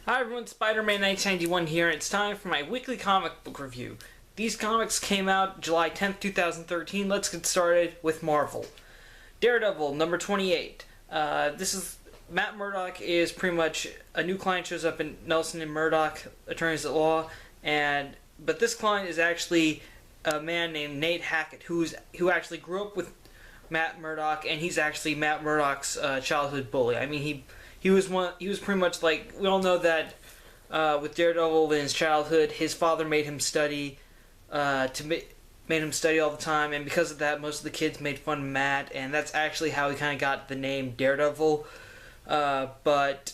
Hi everyone, SpiderMan 1991 here, and it's time for my weekly comic book review. These comics came out July 10th, 2013. Let's get started with Marvel. Daredevil, number 28. This is Matt Murdock is pretty much a new client shows up in Nelson and Murdock, attorneys at law, but this client is actually a man named Nate Hackett, who actually grew up with Matt Murdock, and he's actually Matt Murdock's childhood bully. I mean, he was pretty much like, we all know that with Daredevil in his childhood, his father made him study made him study all the time, and because of that, most of the kids made fun of Matt, and that's actually how he kind of got the name Daredevil. But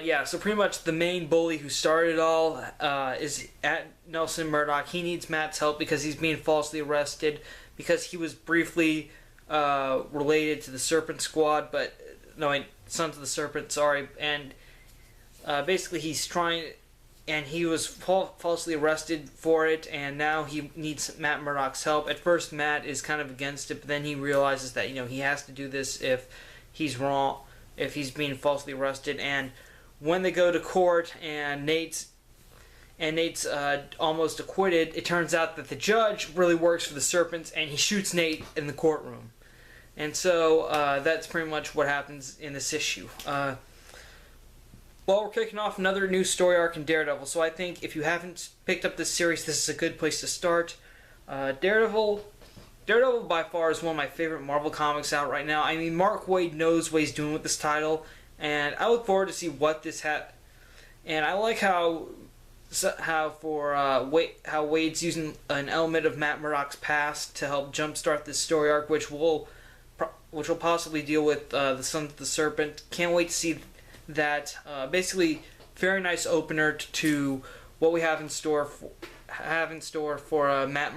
yeah, so pretty much the main bully who started it all is at Nelson Murdock. He needs Matt's help because he's being falsely arrested because he was briefly related to the Serpent Squad, but no, Sons of the Serpent, sorry, and basically he's trying, and he was falsely arrested for it, and now he needs Matt Murdock's help. At first, Matt is kind of against it, but then he realizes that, he has to do this if he's wrong, if he's being falsely arrested. And when they go to court and Nate's almost acquitted, it turns out that the judge really works for the Serpents, and he shoots Nate in the courtroom. And so that's pretty much what happens in this issue. Well, we're kicking off another new story arc in Daredevil, so I think if you haven't picked up this series, this is a good place to start. Daredevil by far is one of my favorite Marvel comics out right now. I mean, Mark Waid knows what he's doing with this title, and I look forward to see what this and I like how Waid's using an element of Matt Murdock's past to help jumpstart this story arc, which will possibly deal with the Sons of the Serpent. Can't wait to see that. Basically, very nice opener to what we have in store for Matt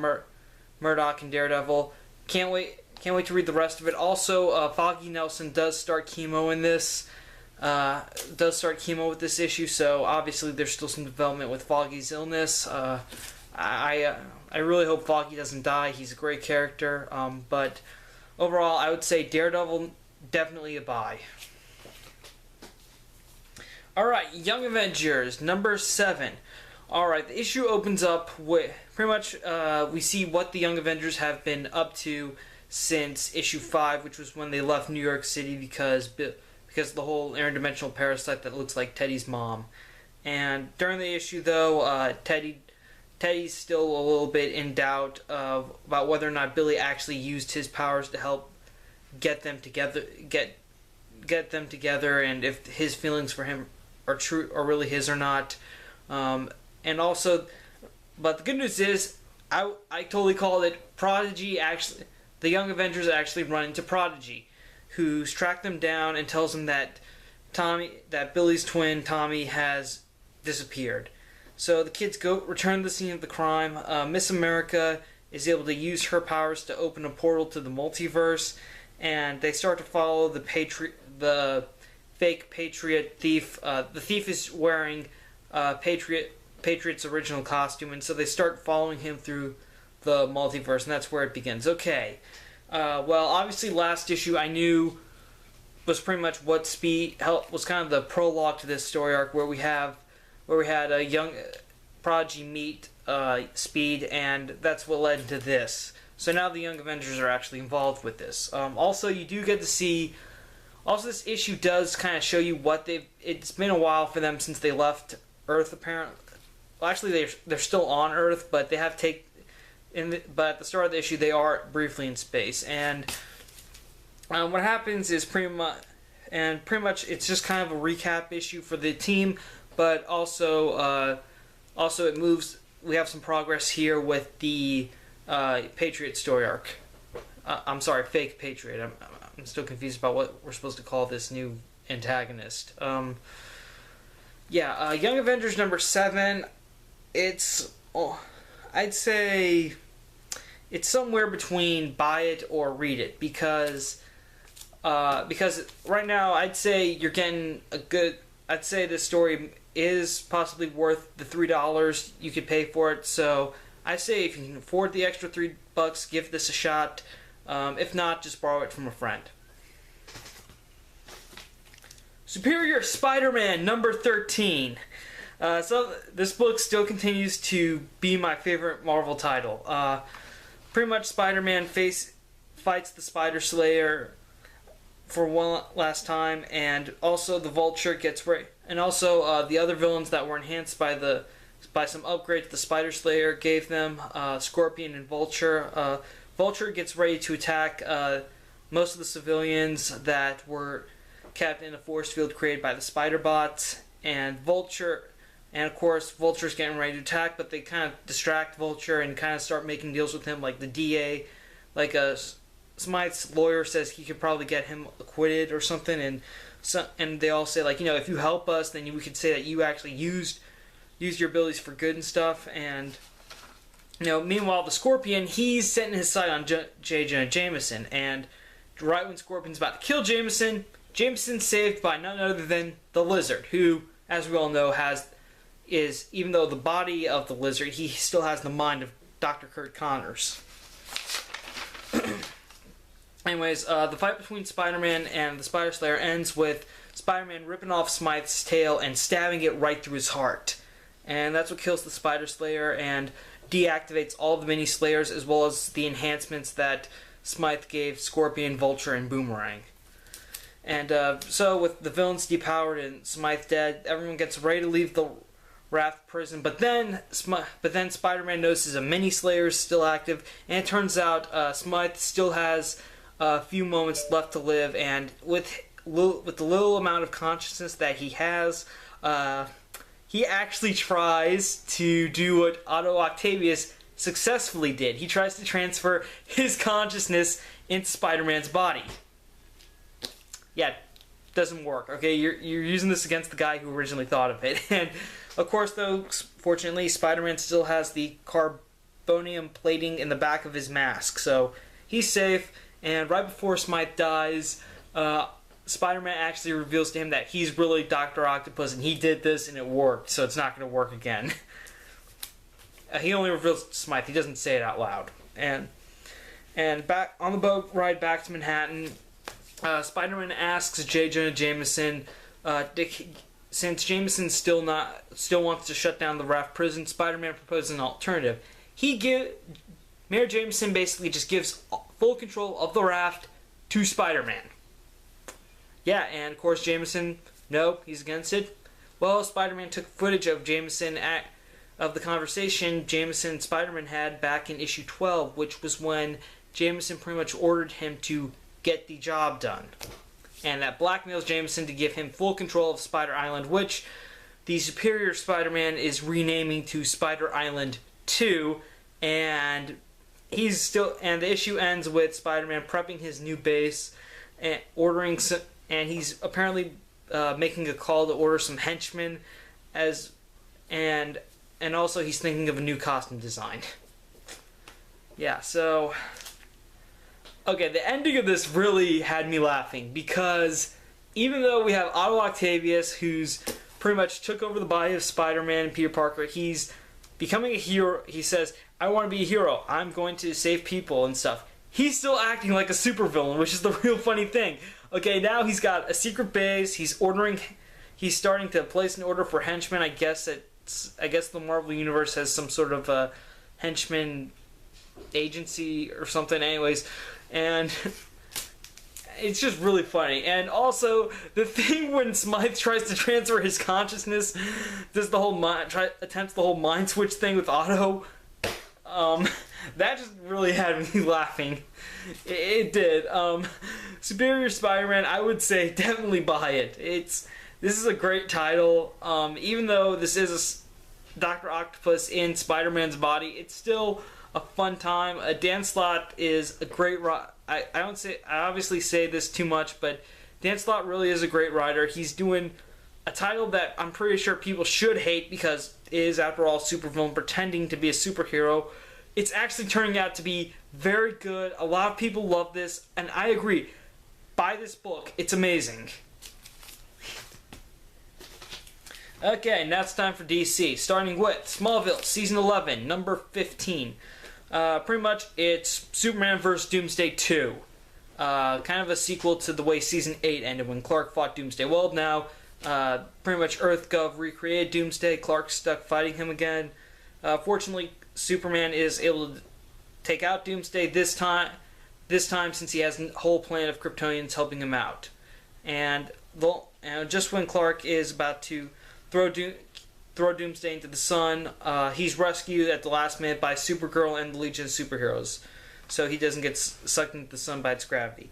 Murdock and Daredevil. Can't wait to read the rest of it. Also, Foggy Nelson does start chemo in this. With this issue, so obviously there's still some development with Foggy's illness. I really hope Foggy doesn't die. He's a great character. But overall, I would say Daredevil, definitely a buy. Alright, Young Avengers, number 7. Alright, the issue opens up with, pretty much, we see what the Young Avengers have been up to since issue 5, which was when they left New York City because of the whole interdimensional parasite that looks like Teddy's mom. And during the issue, though, Teddy's still a little bit in doubt about whether or not Billy actually used his powers to help get them together, and if his feelings for him are true, or really his or not. And also, but the good news is, I totally called it. Prodigy actually, the Young Avengers actually run into Prodigy, who's tracked them down and tells them that Billy's twin Tommy has disappeared. So the kids return to the scene of the crime. Miss America is able to use her powers to open a portal to the multiverse, and they start to follow the fake Patriot thief. The thief is wearing Patriot's original costume, and so they start following him through the multiverse, and that's where it begins. Okay. Well, obviously, last issue I knew was pretty much what was kind of the prologue to this story arc, where we had a young Prodigy meet Speed, and that's what led into this. So now the Young Avengers are actually involved with this. Also, you do get to see. Also, this issue does kind of show you what it's been a while for them since they left Earth. Apparently, well, actually, they're still on Earth, but they have but at the start of the issue, they are briefly in space, and what happens is pretty much it's just kind of a recap issue for the team, but also it moves. We have some progress here with the Patriot story arc. I'm sorry, fake Patriot. I'm still confused about what we're supposed to call this new antagonist. Young Avengers number 7. I'd say it's somewhere between buy it or read it, because right now I'd say you're getting I'd say this story is possibly worth the $3 you could pay for it. So I say if you can afford the extra $3, give this a shot. If not, just borrow it from a friend. Superior Spider-Man number 13. So this book still continues to be my favorite Marvel title. Pretty much Spider-Man fights the Spider Slayer for one last time, and also the Vulture gets and also the other villains that were enhanced by some upgrades the Spider Slayer gave them, Scorpion and Vulture. Vulture gets ready to attack most of the civilians that were kept in a force field created by the Spider Bots, and of course Vulture's getting ready to attack, but they kind of distract Vulture and kind of start making deals with him, like the DA, like Smythe's lawyer says he could probably get him acquitted or something, and they all say, like, if you help us, then we could say that you actually used your abilities for good and stuff. And meanwhile the Scorpion, he's setting his sight on J. Jonah Jameson, and right when Scorpion's about to kill Jameson's saved by none other than the Lizard, who, as we all know, even though the body of the Lizard, he still has the mind of Dr. Kurt Connors. Anyways, the fight between Spider-Man and the Spider Slayer ends with Spider-Man ripping off Smythe's tail and stabbing it right through his heart. And that's what kills the Spider Slayer and deactivates all the mini Slayers, as well as the enhancements that Smythe gave Scorpion, Vulture, and Boomerang. And so with the villains depowered and Smythe dead, everyone gets ready to leave the Raft prison, but then Spider-Man notices a mini Slayer is still active, and it turns out Smythe still has a few moments left to live, and with the little amount of consciousness that he has, he actually tries to do what Otto Octavius successfully did. He tries to transfer his consciousness into Spider-Man's body. Yeah, doesn't work. Okay, you're using this against the guy who originally thought of it. And of course, though, fortunately, Spider-Man still has the carbonium plating in the back of his mask, so he's safe. And right before Smythe dies, Spider-Man actually reveals to him that he's really Dr. Octopus, and he did this and it worked, so it's not going to work again. He only reveals to Smythe, he doesn't say it out loud. And back on the boat ride back to Manhattan, Spider-Man asks J. Jonah Jameson, since Jameson still wants to shut down the Raft prison, Spider-Man proposes an alternative. Mayor Jameson basically just gives full control of the Raft to Spider-Man. Yeah, and of course Jameson, no, he's against it. Well, Spider-Man took footage of of the conversation Jameson and Spider-Man had back in issue 12, which was when Jameson pretty much ordered him to get the job done. And that blackmails Jameson to give him full control of Spider Island, which the Superior Spider-Man is renaming to Spider Island 2, and the issue ends with Spider-Man prepping his new base and and he's apparently making a call to order some henchmen, and also he's thinking of a new costume design. Yeah, so okay, the ending of this really had me laughing, because even though we have Otto Octavius, who's pretty much took over the body of Spider-Man and Peter Parker, he's becoming a hero. He says, I want to be a hero, I'm going to save people and stuff. He's still acting like a supervillain, which is the real funny thing. Okay, now he's got a secret base, he's starting to place an order for henchmen. I guess the Marvel Universe has some sort of henchman agency or something, anyways. And it's just really funny. And also, the thing when Smythe tries to transfer his consciousness, attempts the whole mind switch thing with Otto, that just really had me laughing. It did. Superior Spider-Man, I would say definitely buy it. This is a great title. Even though this is Dr. Octopus in Spider-Man's body, it's still a fun time. Dan Slott is a great I obviously say this too much, but Dan Slott really is a great writer. He's doing a title that I'm pretty sure people should hate, because it is, after all, supervillain pretending to be a superhero. It's actually turning out to be very good. A lot of people love this, and I agree. Buy this book. It's amazing. Okay, now it's time for DC, starting with Smallville, Season 11, number 15. Pretty much, it's Superman vs. Doomsday 2. kind of a sequel to the way Season 8 ended when Clark fought Doomsday. Well, now, pretty much EarthGov recreated Doomsday. Clark's stuck fighting him again. Fortunately, Superman is able to take out Doomsday this time since he has a whole plan of Kryptonians helping him out. And just when Clark is about to throw Doomsday into the sun, he's rescued at the last minute by Supergirl and the Legion of Superheroes, so he doesn't get sucked into the sun by its gravity.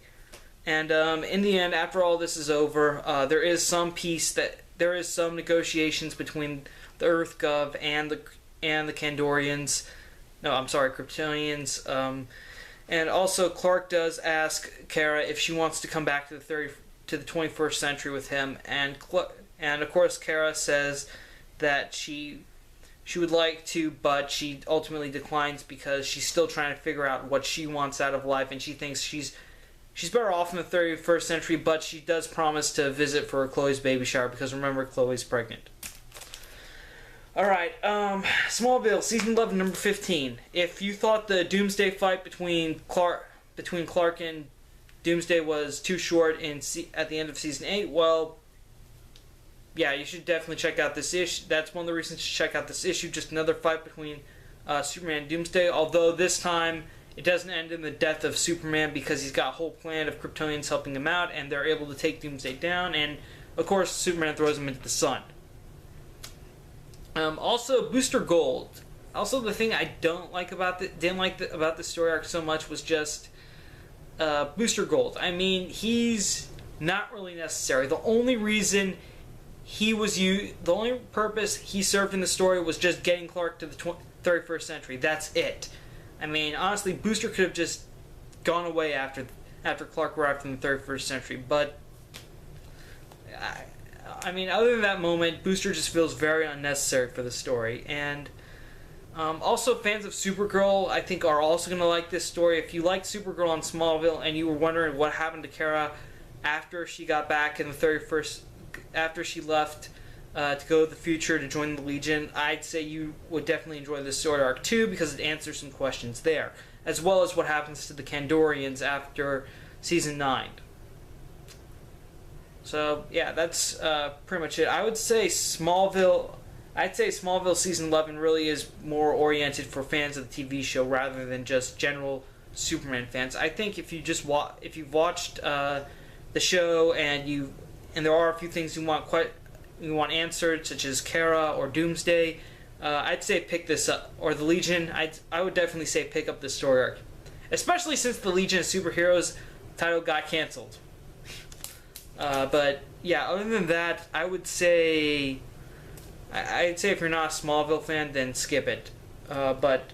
And in the end, after all this is over, there is some negotiations between the EarthGov and the Kandorians. No, I'm sorry, Kryptonians. And also, Clark does ask Kara if she wants to come back to the 21st century with him, and of course, Kara says that she would like to, but she ultimately declines because she's still trying to figure out what she wants out of life, and she thinks she's better off in the 31st century, but she does promise to visit for Chloe's baby shower because remember, Chloe's pregnant. Alright, Smallville, Season 11, number 15. If you thought the Doomsday fight between Clark and Doomsday was too short at the end of Season 8, well, yeah, you should definitely check out this issue. That's one of the reasons to check out this issue. Just another fight between Superman and Doomsday, although this time it doesn't end in the death of Superman because he's got a whole plan of Kryptonians helping him out, and they're able to take Doomsday down, and of course Superman throws him into the sun. Also, Booster Gold. Also, the thing I didn't like about the story arc so much was just Booster Gold. I mean, he's not really necessary. The only purpose he served in the story was just getting Clark to the 31st century. That's it. I mean, honestly, Booster could have just gone away after Clark arrived in the 31st century, but I mean, other than that moment, Booster just feels very unnecessary for the story. And also, fans of Supergirl, I think, are also going to like this story. If you liked Supergirl on Smallville and you were wondering what happened to Kara after she got back in the 31st, after she left to go to the future to join the Legion, I'd say you would definitely enjoy this story arc too because it answers some questions there, as well as what happens to the Kandorians after Season 9. So, yeah, that's pretty much it. I'd say Smallville Season 11 really is more oriented for fans of the TV show rather than just general Superman fans. I think if you've watched the show and there are a few things you want answered, such as Kara or Doomsday, I'd say pick this up. Or the Legion, I would definitely say pick up this story arc. Especially since the Legion of Superheroes title got canceled. But yeah, other than that, I'd say if you're not a Smallville fan, then skip it. But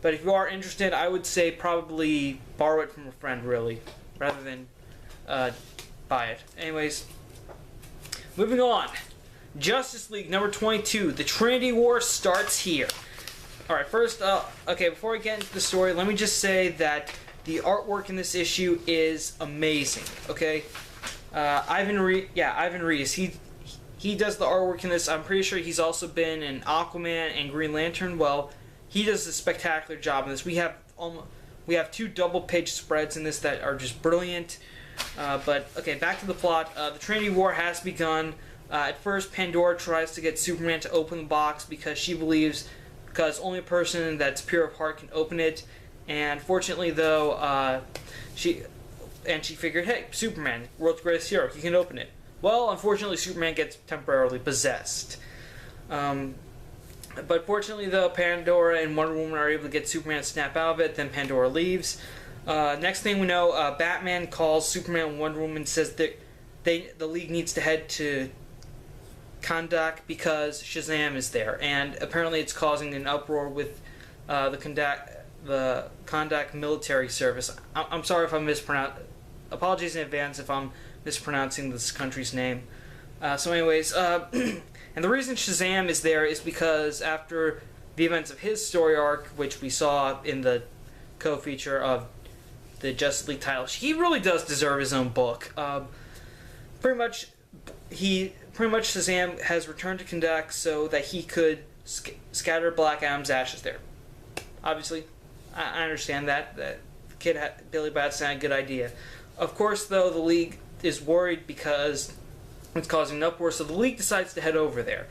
if you are interested, I would say probably borrow it from a friend, really, rather than buy it. Anyways, moving on. Justice League number 22. The Trinity War starts here. All right, first, before I get into the story, let me just say that the artwork in this issue is amazing. Okay. Ivan Reis, he does the artwork in this. I'm pretty sure he's also been in Aquaman and Green Lantern. Well, he does a spectacular job in this. We have two double-page spreads in this that are just brilliant. But okay, back to the plot. The Trinity War has begun. At first, Pandora tries to get Superman to open the box because only a person that's pure of heart can open it. And fortunately, though, she figured, hey, Superman, world's greatest hero, he can open it. Well, unfortunately, Superman gets temporarily possessed. But fortunately, though, Pandora and Wonder Woman are able to get Superman to snap out of it. Then Pandora leaves. Next thing we know, Batman calls Superman and Wonder Woman and says that the League needs to head to Kahndaq because Shazam is there. And apparently it's causing an uproar with the Kahndaq military service. I'm sorry if I mispronounced. Apologies in advance if I'm mispronouncing this country's name. So anyways, and the reason Shazam is there is because after the events of his story arc, which we saw in the co-feature of the Justice League title, he really does deserve his own book. Pretty much Shazam has returned to Kahndaq so that he could scatter Black Adam's ashes there. Obviously, I understand that Billy Batson had a good idea. Of course, though, the League is worried because it's causing an uproar, so the League decides to head over there.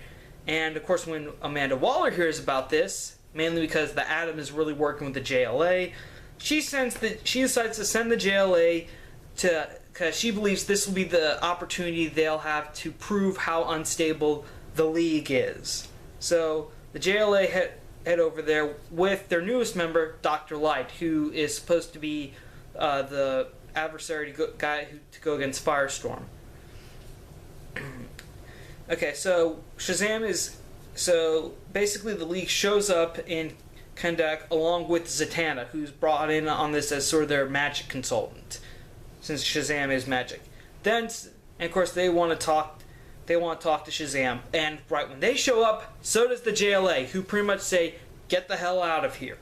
And, of course, when Amanda Waller hears about this, mainly because the Atom is really working with the JLA, she decides to send the JLA because she believes this will be the opportunity they'll have to prove how unstable the League is. So the JLA head over there with their newest member, Dr. Light, who is supposed to be the adversary to go against Firestorm. Okay, so so basically the League shows up in Kahndaq along with Zatanna, who's brought in on this as sort of their magic consultant, since Shazam is magic. Then, and of course, they want to talk to Shazam, and right when they show up, so does the JLA, who pretty much say, "Get the hell out of here."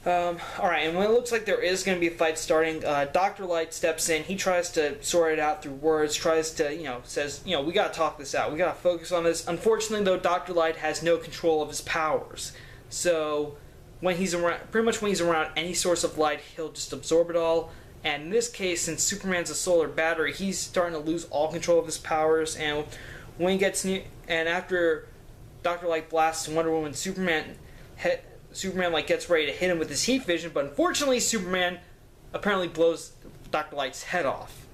Alright, and when it looks like there is going to be a fight starting, Dr. Light steps in. He tries to sort it out through words, says, we gotta talk this out. We gotta focus on this. Unfortunately, though, Dr. Light has no control of his powers. So, when he's around any source of light, he'll just absorb it all. And in this case, since Superman's a solar battery, he's starting to lose all control of his powers. And when he gets near, and after Dr. Light blasts Wonder Woman, Superman gets ready to hit him with his heat vision, but unfortunately Superman apparently blows Dr. Light's head off.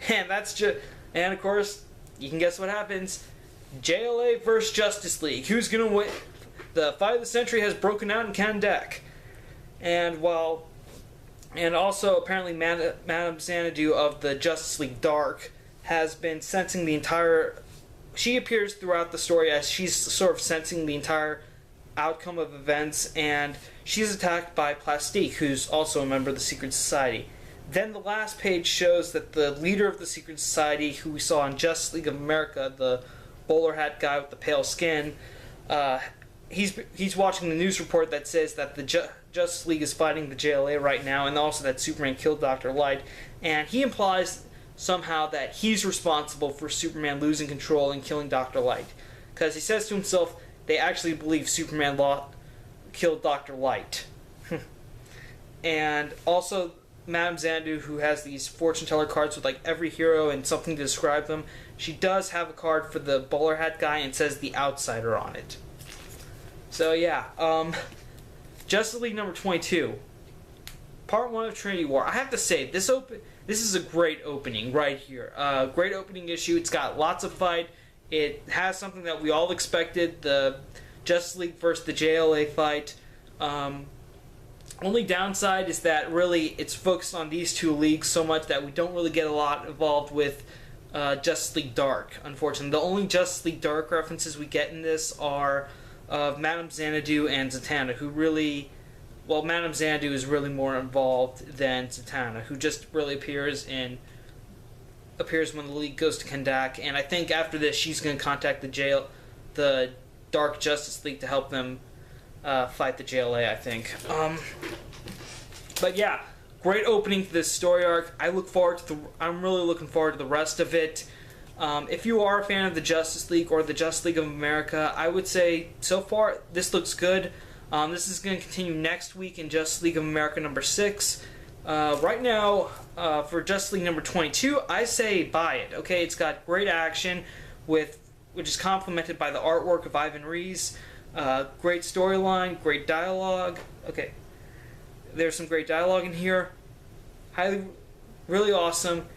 And of course, you can guess what happens. JLA versus Justice League. Who's gonna win? The fight of the century has broken out in Kahndaq. And also apparently Madame Xanadu of the Justice League Dark has been sensing the entire... She appears throughout the story as she's sort of sensing the entire outcome of events, and she's attacked by Plastique, who's also a member of the Secret Society. Then the last page shows that the leader of the Secret Society, who we saw in Justice League of America, the bowler hat guy with the pale skin, he's watching the news report that says that the Justice League is fighting the JLA right now, and also that Superman killed Dr. Light, and he implies somehow that he's responsible for Superman losing control and killing Dr. Light, because he says to himself, they actually believe Superman killed Dr. Light. And also, Madame Xanadu, who has these fortune teller cards with like every hero and something to describe them, she does have a card for the bowler hat guy and says the Outsider on it. So yeah, Justice League number 22, part 1 of Trinity War. I have to say, this is a great opening right here. Great opening issue. It's got lots of fight. It has something that we all expected, the Justice League versus the JLA fight. Only downside is that really it's focused on these two leagues so much that we don't really get a lot involved with Justice League Dark, unfortunately. The only Justice League Dark references we get in this are of Madame Xanadu and Zatanna, who really... Well, Madame Xanadu is really more involved than Zatanna, who just really appears when the League goes to Kahndaq, and I think after this she's going to contact the Dark Justice League to help them fight the JLA, I think. But yeah, great opening to this story arc. I'm really looking forward to the rest of it. If you are a fan of the Justice League or the Justice League of America, I would say so far this looks good. This is going to continue next week in Justice League of America number 6. Right now, for Justice League number 22, I say buy it. Okay, it's got great action, which is complemented by the artwork of Ivan Reis. Great storyline, great dialogue. Okay, there's some great dialogue in here. Really awesome.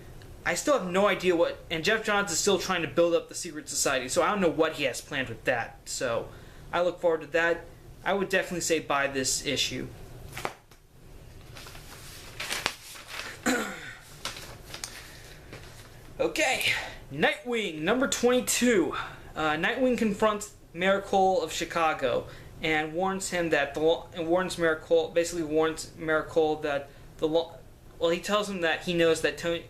I still have no idea and Jeff Johns is still trying to build up the Secret Society, so I don't know what he has planned with that. So, I look forward to that. I would definitely say buy this issue. Okay, Nightwing, number 22. Nightwing confronts Mayor Cole of Chicago and warns him that Mayor Cole that he tells him that he knows that Tony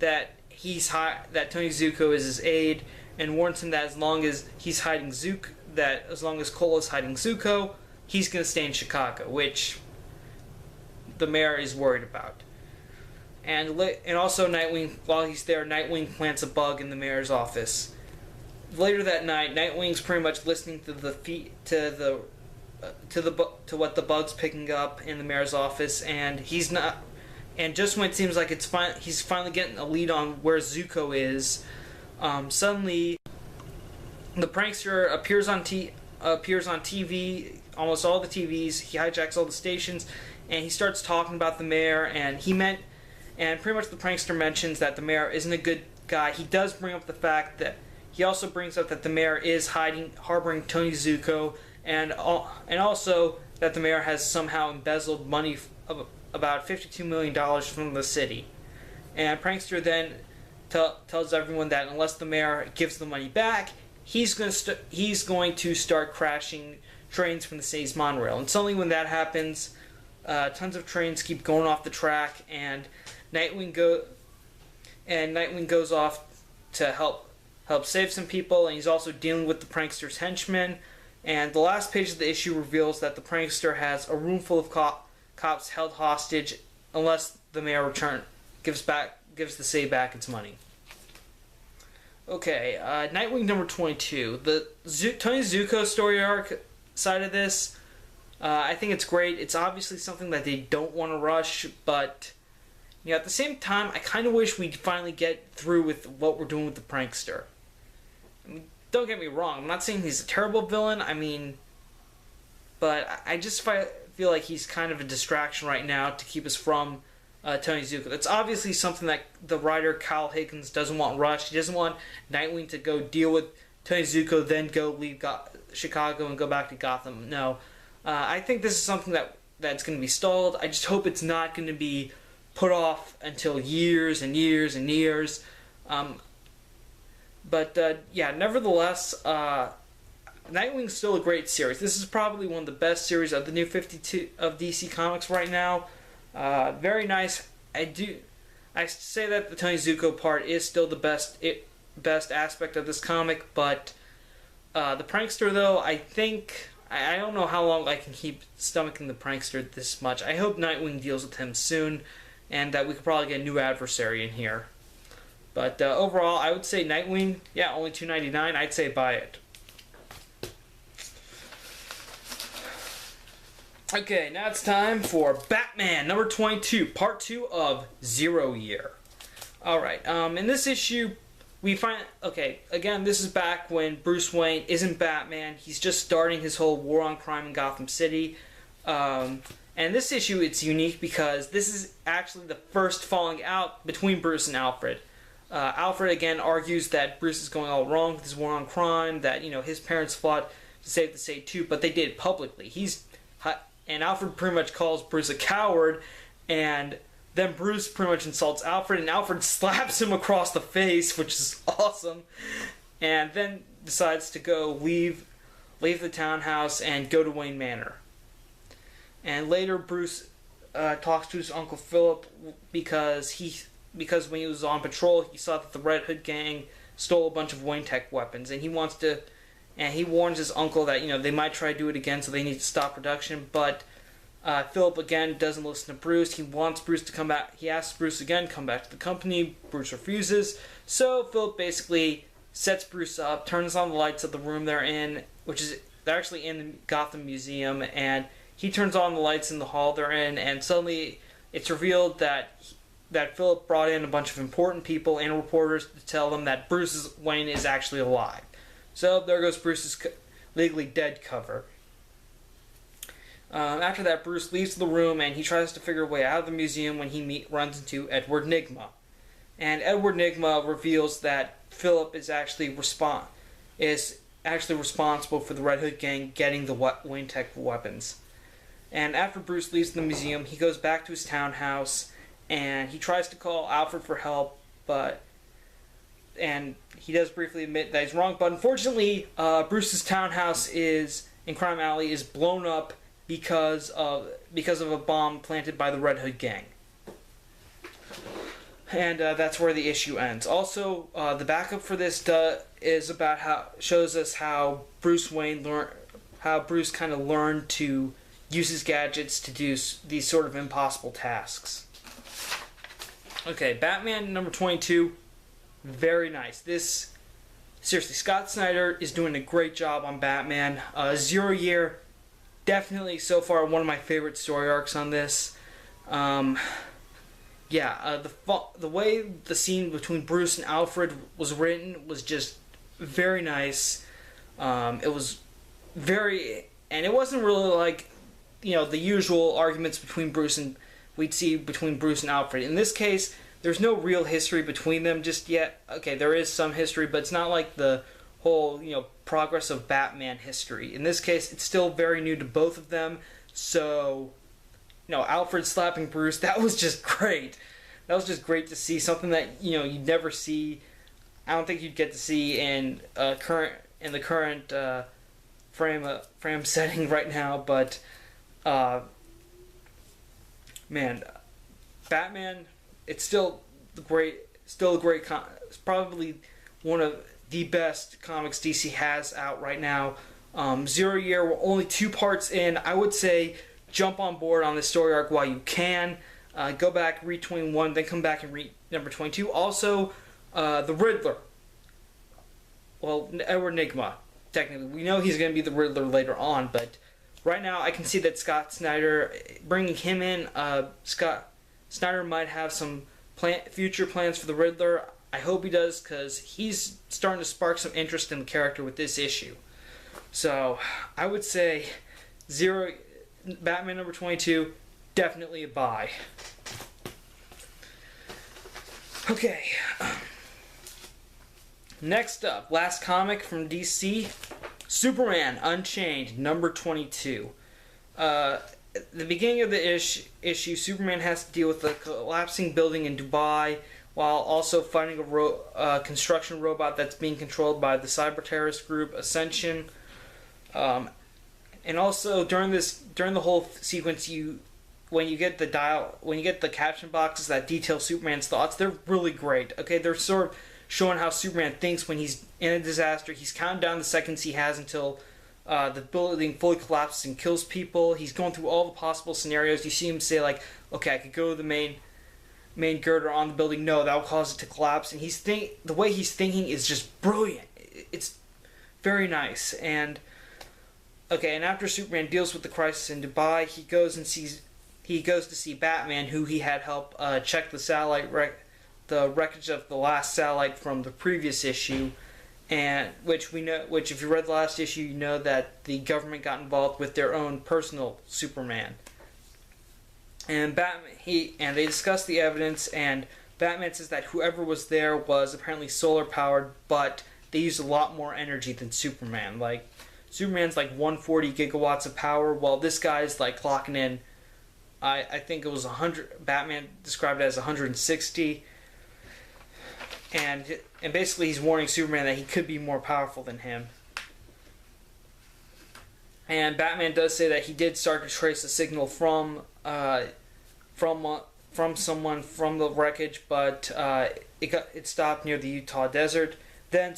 Zuko is his aide, and warns him that as long as Cole is hiding Zuko, he's going to stay in Chicago, which the mayor is worried about. And also Nightwing, while he's there, Nightwing plants a bug in the mayor's office. Later that night, Nightwing's pretty much listening to the to what the bug's picking up in the mayor's office, and he's not. And just when it seems like he's finally getting a lead on where Zuko is, suddenly the prankster appears on TV, almost all the TVs. He hijacks all the stations, and he starts talking about the mayor. And pretty much the prankster mentions that the mayor isn't a good guy. He does bring up the fact that he also brings up that the mayor is harboring Tony Zuko, and also that the mayor has somehow embezzled money of about $52 million from the city. And prankster then tells everyone that unless the mayor gives the money back, he's going to start crashing trains from the city's monorail. And suddenly when that happens, tons of trains keep going off the track, and Nightwing goes off to help save some people, and he's also dealing with the prankster's henchmen. And the last page of the issue reveals that the prankster has a room full of cops held hostage unless the mayor gives the city back its money. Okay, Nightwing number 22. The Tony Zuko story arc side of this, I think it's great. It's obviously something that they don't want to rush, but at the same time, I kind of wish we'd finally get through with what we're doing with the prankster. I mean, don't get me wrong, I'm not saying he's a terrible villain, but I just feel like he's kind of a distraction right now to keep us from Tony Zuko. That's obviously something that the writer Kyle Higgins doesn't want rushed. He doesn't want Nightwing to go deal with Tony Zuko, then go leave Chicago and go back to Gotham. No. I think this is something that's going to be stalled. I just hope it's not going to be put off until years and years and years. Nevertheless, Nightwing's still a great series. This is probably one of the best series of the new 52 of DC Comics right now. Very nice. I say that the Tony Zuko part is still the best aspect of this comic, but the prankster, though, I don't know how long I can keep stomaching the prankster this much. I hope Nightwing deals with him soon, and that we could probably get a new adversary in here. But overall, I would say Nightwing, only $2.99. I'd say buy it. Okay, now it's time for Batman number 22, part 2 of Zero Year. Alright, in this issue, we find... Okay, again, this is back when Bruce Wayne isn't Batman. He's just starting his whole war on crime in Gotham City. And this issue, it's unique because this is actually the first falling out between Bruce and Alfred. Alfred, again, argues that Bruce is going all wrong with his war on crime, that, his parents fought to save the city too, but they did it publicly. And Alfred pretty much calls Bruce a coward, and then Bruce pretty much insults Alfred, and Alfred slaps him across the face, which is awesome, and then decides to go leave the townhouse and go to Wayne Manor. And later Bruce talks to his Uncle Philip because when he was on patrol, he saw that the Red Hood gang stole a bunch of Wayne Tech weapons, and he warns his uncle that, they might try to do it again, so they need to stop production. But Philip, again, doesn't listen to Bruce. He wants Bruce to come back. He asks Bruce again, come back to the company. Bruce refuses. So Philip basically sets Bruce up, turns on the lights of the room they're in, they're actually in the Gotham Museum, and he turns on the lights in the hall they're in, and suddenly it's revealed that Philip brought in a bunch of important people and reporters to tell them that Bruce Wayne is actually alive. So there goes Bruce's legally dead cover. After that, Bruce leaves the room and he tries to figure a way out of the museum when he runs into Edward Nygma. And Edward Nygma reveals that Philip is actually responsible for the Red Hood gang getting the Wayne Tech weapons. And after Bruce leaves the museum, he goes back to his townhouse and he tries to call Alfred for help, and he does briefly admit that he's wrong, but unfortunately, Bruce's townhouse in Crime Alley is blown up because of a bomb planted by the Red Hood gang. And that's where the issue ends. Also, the backup for this is about shows us how Bruce kind of learned to use his gadgets to do these sort of impossible tasks. Okay, Batman number 22. Very nice. Seriously, Scott Snyder is doing a great job on Batman. Zero Year, definitely so far one of my favorite story arcs on this. The way the scene between Bruce and Alfred was written was just very nice. It was and it wasn't really like, the usual arguments between we'd see between Bruce and Alfred. In this case, there's no real history between them just yet. Okay, there is some history, but it's not like the whole, progress of Batman history. In this case, it's still very new to both of them. So, Alfred slapping Bruce, that was just great. That was just great to see. Something that, you'd never see. I don't think you'd get to see in the current frame setting right now, but man, Batman, it's it's probably one of the best comics DC has out right now. 0 Year, we're only 2 parts in. I would say jump on board on this story arc while you can. Go back, read 21, then come back and read number 22. Also, the Riddler. Well, Edward Nygma, technically. We know he's going to be the Riddler later on, but right now I can see that Scott Snyder, bringing him in, Scott Snyder might have some future plans for the Riddler. I hope he does, because he's starting to spark some interest in the character with this issue. So, I would say Batman number 22, definitely a buy. Okay. Next up, last comic from DC, Superman Unchained, number 22. At the beginning of the issue, Superman has to deal with a collapsing building in Dubai, while also fighting a construction robot that's being controlled by the cyber terrorist group Ascension. And also during the whole sequence, when you get the caption boxes that detail Superman's thoughts, they're really great. Okay, they're sort of showing how Superman thinks when he's in a disaster. He's counting down the seconds he has until the building fully collapses and kills people. He's going through all the possible scenarios. You see him say like, okay, I could go to the main girder on the building. No, that will cause it to collapse. And the way he's thinking is just brilliant. It's very nice. And okay, and after Superman deals with the crisis in Dubai, he goes to see Batman, who he had help check the wreckage of the last satellite from the previous issue, and which if you read the last issue, you know that the government got involved with their own personal Superman. And they discussed the evidence, and Batman says that whoever was there was apparently solar powered, but they used a lot more energy than Superman. Like Superman's like 140 gigawatts of power, while this guy's like clocking in, I think it was 100. Batman described it as 160. And basically he's warning Superman that he could be more powerful than him. And Batman does say that he did start to trace a signal from someone from the wreckage, but it stopped near the Utah desert. Then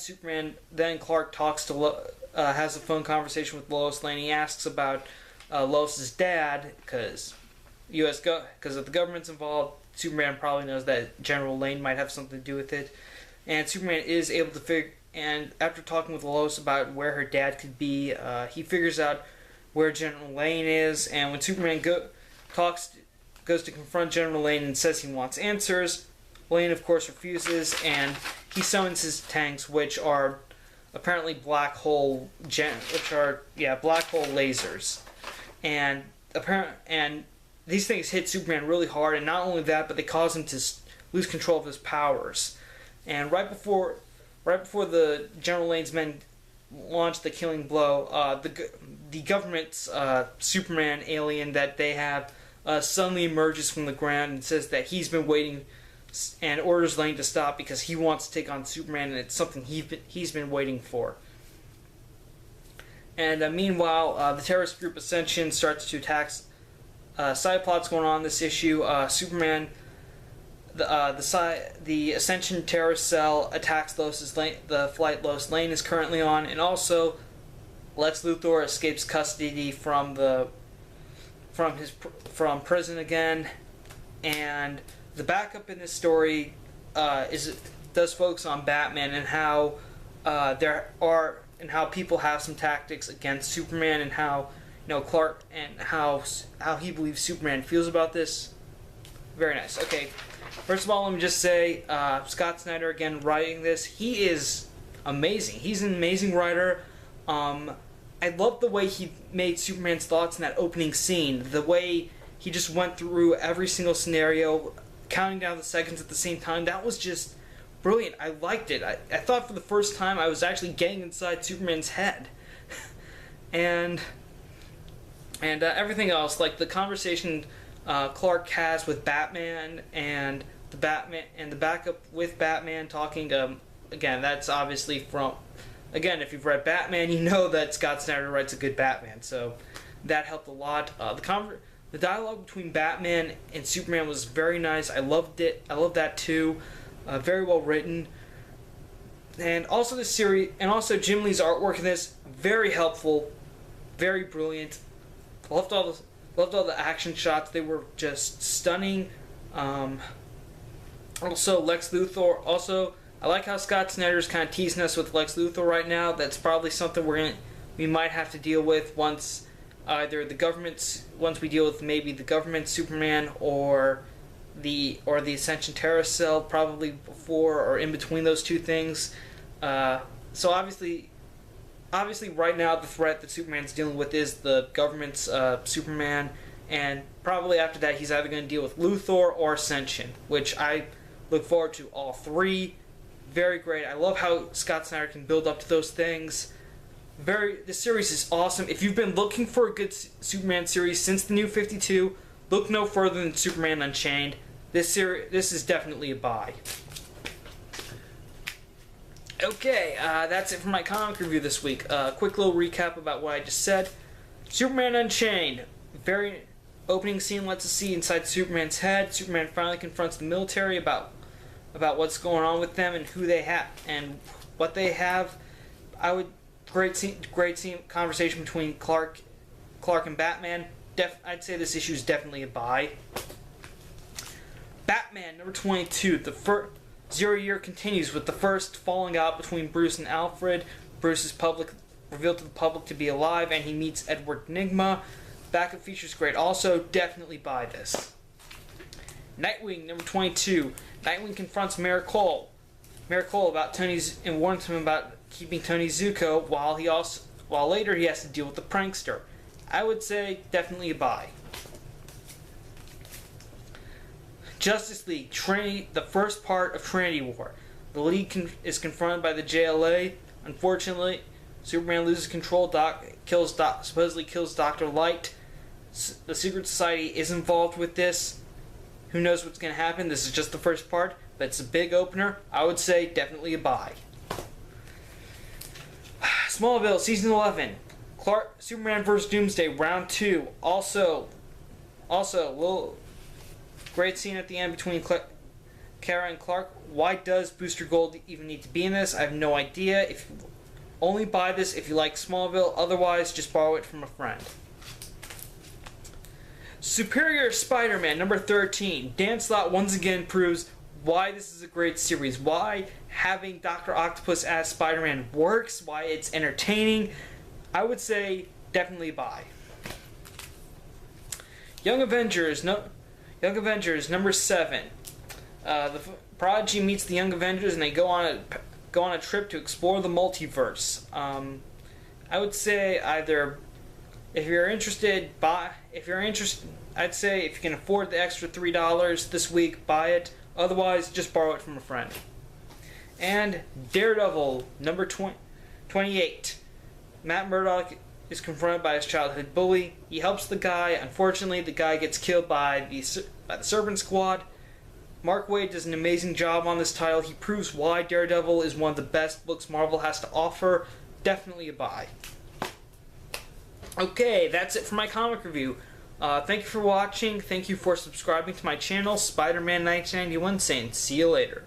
Clark has a phone conversation with Lois Lane. He asks about Lois's dad, because if the government's involved, Superman probably knows that General Lane might have something to do with it. And Superman is able to figure, and after talking with Lois about where her dad could be, he figures out where General Lane is. And when Superman goes to confront General Lane and says he wants answers, Lane of course refuses, and he summons his tanks, which are apparently black hole lasers. And these things hit Superman really hard, and not only that, but they cause him to lose control of his powers. And right before the General Lane's men launch the killing blow, the government's Superman alien that they have suddenly emerges from the ground and says that he's been waiting, and orders Lane to stop because he wants to take on Superman, and it's something he's been waiting for. And meanwhile, the terrorist group Ascension starts to attack. Side plots going on in this issue. Superman, the Ascension terrorist cell attacks the flight Lois Lane is currently on, and also Lex Luthor escapes custody from prison again. And the backup in this story does focus on Batman and how how people have some tactics against Superman, and how Clark and how he believes Superman feels about this. Very nice. Okay, first of all, let me just say, Scott Snyder again writing this. He is amazing. He's an amazing writer. I love the way he made Superman's thoughts in that opening scene. The way he just went through every single scenario, counting down the seconds at the same time. That was just brilliant. I liked it. I thought for the first time I was actually getting inside Superman's head. and everything else, like the conversation Clark has with Batman and the backup with Batman talking. Again, that's obviously from. Again, if you've read Batman, you know that Scott Snyder writes a good Batman, so that helped a lot. The dialogue between Batman and Superman was very nice. I loved it. I loved that too. Very well written. And also this series, and also Jim Lee's artwork in this, very helpful, very brilliant. Loved all the action shots. They were just stunning. Also Lex Luthor. Also, I like how Scott Snyder's kind of teasing us with Lex Luthor right now. That's probably something we might have to deal with once we deal with maybe the government Superman or the Ascension Terra Cell, probably before or in between those two things. So obviously right now the threat that Superman's dealing with is the government's Superman, and probably after that he's either going to deal with Luthor or Ascension, which I look forward to all three. Very great. I love how Scott Snyder can build up to those things. This series is awesome. If you've been looking for a good Superman series since the New 52, look no further than Superman Unchained. This is definitely a buy. Okay, that's it for my comic review this week. Quick little recap about what I just said. Superman Unchained. Very opening scene lets us see inside Superman's head. Superman finally confronts the military about what's going on with them and who they have and what they have. Great scene conversation between Clark and Batman. I'd say this issue is definitely a buy. Batman number 22. The 0 year continues with the first falling out between Bruce and Alfred. Bruce is revealed to the public to be alive, and he meets Edward Nygma. Backup features great. Also, definitely buy this. Nightwing number 22. Nightwing confronts Mayor Cole about Tony's and warns him about keeping Tony Zuko while later he has to deal with the prankster. I would say definitely a buy. Justice League Trinity, the first part of Trinity War. The League is confronted by the JLA. Unfortunately, Superman loses control. Supposedly kills Dr. Light. The Secret Society is involved with this. Who knows what's going to happen? This is just the first part, but it's a big opener. I would say definitely a buy. Smallville Season 11. Superman vs. Doomsday Round 2. Also, little great scene at the end between Kara and Clark. Why does Booster Gold even need to be in this? I have no idea. Only buy this if you like Smallville. Otherwise, just borrow it from a friend. Superior Spider-Man number 13. Dan Slott once again proves why this is a great series. Why having Dr. Octopus as Spider-Man works. Why it's entertaining. I would say definitely buy. Young Avengers number 7. The Prodigy meets the Young Avengers and they go on a trip to explore the multiverse. I would say either if you're interested, buy. I'd say if you can afford the extra $3 this week, buy it. Otherwise, just borrow it from a friend. And Daredevil number 28. Matt Murdock is confronted by his childhood bully. He helps the guy. Unfortunately, the guy gets killed by the Serpent Squad. Mark Waid does an amazing job on this title. He proves why Daredevil is one of the best books Marvel has to offer. Definitely a buy. Okay, that's it for my comic review. Thank you for watching. Thank you for subscribing to my channel, SpiderMan 1991, saying see you later.